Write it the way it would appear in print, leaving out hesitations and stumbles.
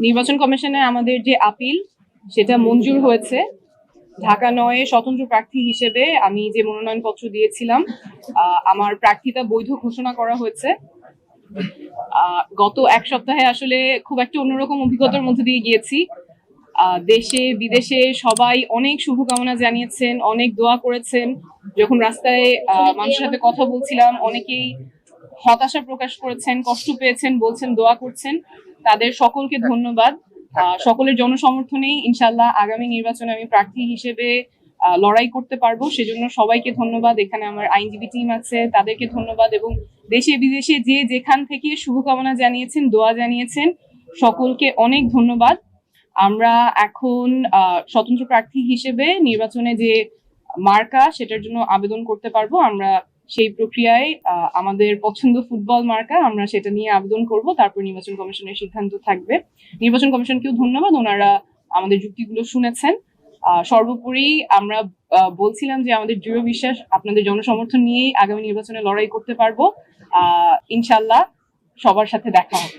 নির্বাচন কমিশনে আমাদের যে আপিল সেটা মঞ্জুর হয়েছে। ঢাকা ৯ স্বতন্ত্র প্রার্থী হিসেবে আমি যে মনোনয়নপত্র দিয়েছিলাম আমার প্রার্থিতা বৈধ ঘোষণা করা হয়েছে। গত এক সপ্তাহে আসলে খুব একটা অন্যরকম অভিজ্ঞতার মধ্যে দিয়ে গিয়েছি। দেশে বিদেশে সবাই অনেক শুভকামনা জানিয়েছেন, অনেক দোয়া করেছেন। যখন রাস্তায় মানুষের সাথে কথা বলছিলাম, অনেকেই হতাশা প্রকাশ করেছেন, কষ্ট পেয়েছেন, বলছেন দোয়া করছেন। তাদের সকলকে ধন্যবাদ। সকলের জনসমর্থনেই ইনশাল্লাহ আগামী নির্বাচনে আমি প্রার্থী হিসেবে লড়াই করতে পারবো। সেজন্য সবাইকে ধন্যবাদ। এখানে আমার আইনজীবী টিম আছে, তাদেরকে ধন্যবাদ। এবং দেশে বিদেশে যে যেখান থেকে শুভকামনা জানিয়েছেন, দোয়া জানিয়েছেন, সকলকে অনেক ধন্যবাদ। আমরা এখন স্বতন্ত্র প্রার্থী হিসেবে নির্বাচনে যে মার্কা সেটার জন্য আবেদন করতে পারবো। আমরা সেই প্রক্রিয়ায় আমাদের পছন্দ ফুটবল মার্কা, আমরা সেটা নিয়ে আবেদন করব। তারপর নির্বাচন কমিশনের সিদ্ধান্ত থাকবে। নির্বাচন কমিশনকেও ধন্যবাদ, ওনারা আমাদের যুক্তিগুলো শুনেছেন। সর্বোপরি আমরা বলছিলাম যে আমাদের দৃঢ় বিশ্বাস আপনাদের জনসমর্থন নিয়েই আগামী নির্বাচনে লড়াই করতে পারবো। ইনশাল্লাহ সবার সাথে দেখা হবে।